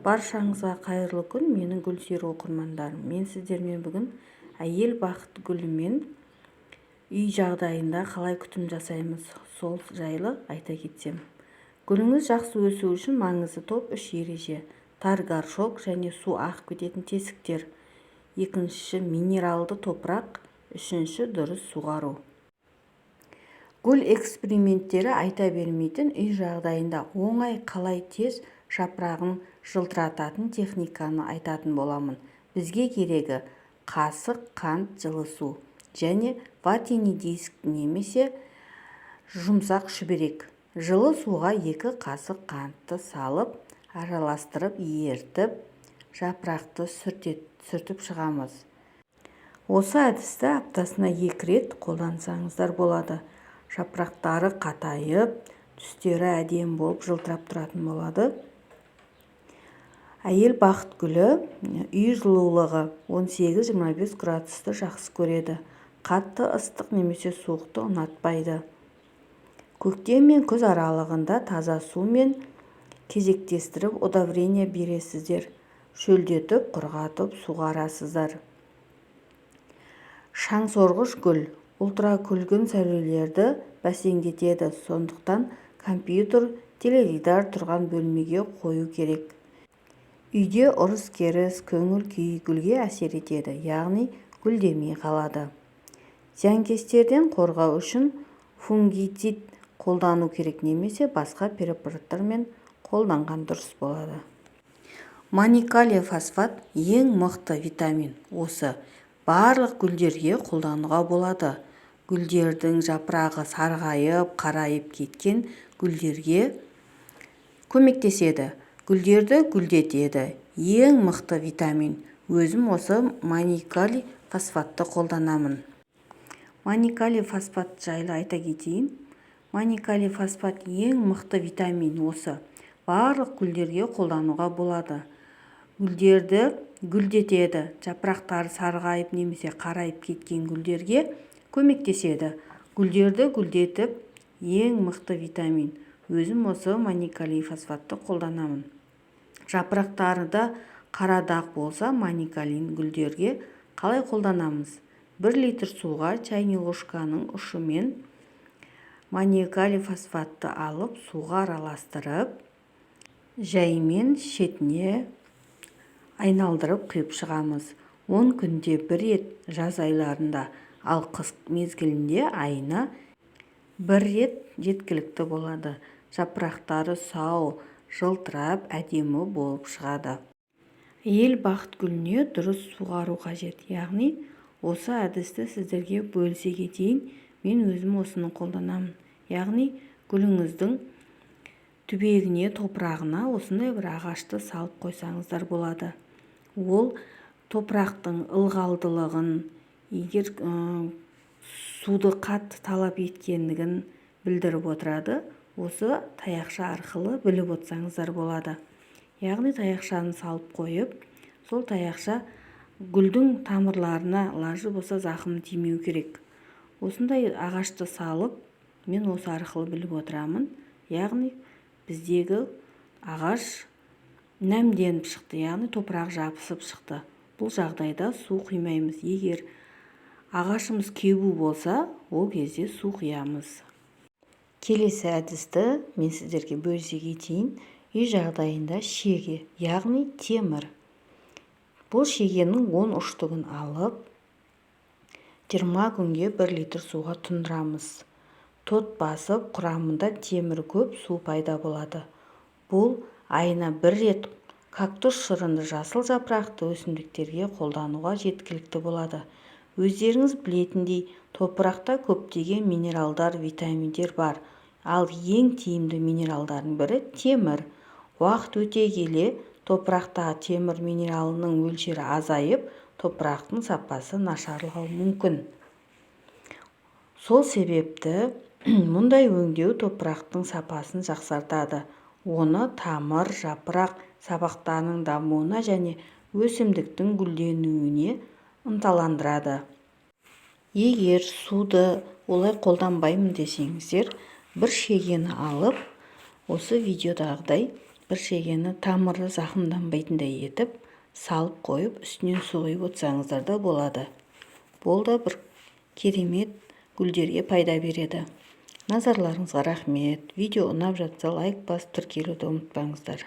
Баршаңызға қайырлы күн, менің гүлсүйер оқырмандарым. Мен сіздермен бүгін әйел бақыт гүлімен үй жағдайында қалай күтім жасаймыз, сол жайлы айта кетсем. Гүліңіз жақсы өсу үшін маңызды топ 3 ереже: тар горшок және су ағып кететін тесіктер. Екіншісі минералды топырақ, үшінші дұрыс суғару. Гүл эксперименттері айта бермейтін үй жағдайында оңай қалай тез жапырағын жылтырататын техниканы айтатын боламын. Бізге керегі қасық қант жылы су және ватерлі диск немесе жұмсақ шүберек. Жылы суға 2 қасық қантты салып, араластырып ертіп, жапырақты сүртіп шығамыз. Осы әдісті аптасына 2 рет қолдансаңыздар болады. Жапырақтары қатайып, түстері әдемі болып жылтырап тұратын болады. Әйел бақыт гүлі үй жылулығы 18-25 градусты жақсы көреді. Қатты ыстық немесе суықты ұнатпайды. Көктем мен күз аралығында таза сумен кезектестіріп удобрение бересіздер. Шөлдетіп, құрғатып суғарасыздар. Шаңсорғыш гүл ультракүлгін сәулелерді бәсеңдетеді, сондықтан компьютер, теледидар тұрған бөлмеге қою керек. Үйде ұрыс-керіс, көңіл-күй гүлге әсер етеді, яғни гүлдемей қалады. Зиянкестерден қорғау үшін фунгицид қолдану керек немесе басқа препараттармен қолданған дұрыс болады. Маникалий фосфат ең мықты витамин. Осы барлық гүлдерге қолдануға болады. Гүлдердің жапырағы сарғайып, қарайып кеткен гүлдерге көмектеседі. Гүлдерді гүлдетеді. Ең мықты витамин. Өзім осы маникалий фосфатты қолданамын. Маникалий фосфат жайлы айта кетейін. Маникалий фосфат ең мықты витамин. Осы барлық гүлдерге қолдануға болады. Гүлдерді гүлдетеді. Жапырақтары сарғайып немесе қарайып кеткен гүлдерге көмектеседі. Гүлдерді гүлдетіп, ең мықты витамин. Өзім осы маникалий фосфатты қолданамын. Жапырақтарында қара дақ болса, маникалин гүлдерге қалай қолданамыз? 1 литр суға чайный ложканың ұшымен маникалий фосфатты алып, суға араластырып, жаймен шетіне айналдырып құйып шығамыз. 10 күнде 1 рет жаз айларында, ал қыс мезгілінде айына 1 рет жеткілікті болады. Жапырақтары сау, жылтырап, әдемі болып шығады. Әйел бақыт гүліне дұрыс суғару қажет. Яғни, осы әдісті сіздерге бөлісе кетейін. Мен өзім осыны қолданамын. Яғни, гүліңіздің түбегіне, топырағына осындай бір ағашты салып қойсаңыздар болады. Ол топырақтың ылғалдылығын, егер суды қатты талап еткендігін білдіріп отырады. Осы таяқша арқылы біліп отырсаңыздар болады. Яғни таяқшаны салып қойып, сол таяқша гүлдің тамырларына лажы болса зақым тимеу керек. Осындай ағашты салып, мен осы арқылы біліп отырамын. Яғни біздегі ағаш нәрденіп шықты, яғни топырақ жабысып шықты. Бұл жағдайда су құймаймыз. Егер ағашымыз кебу болса, ол кезде су құямыз. Келесі әдісті мен сіздерге бөлісе кетейін. Үй жағдайында шеге, яғни темір. Бұл шегенің 10 ұштығын алып, 20 күнге 1 литр суға тұндырамыз. Тот басып, құрамында темір көп, су пайда болады. Бұл айына 1 рет кактус шырынды жасыл жапырақты өсімдіктерге қолдануға жеткілікті болады. Өздеріңіз білетіндей, топырақта көптеген минералдар, витаминдер бар. Ал ең тиімді минералдардың бірі темір. Уақыт өте келе топырақтағы темір минералының мөлшері азайып, топырақтың сапасы нашарлауы мүмкін. Сол себепті мұндай өңдеу топырақтың сапасын жақсартады. Оны тамыр, жапырақ, сабақтарының дамуына және өсімдіктің гүлденуіне ынталандырады. Егер суды олай қолданбаймын десеңіздер, бір шегені алып, осы видеодағыдай бір шегені тамыры зақымданбайтындай етіп салып қойып үстінен су құйып отырсаңыздар да болады. Бұл да бір керемет гүлдерге пайда береді. Назарларыңызға рахмет. Видео ұнап жатса лайк басып тіркелуді ұмытпаңыздар.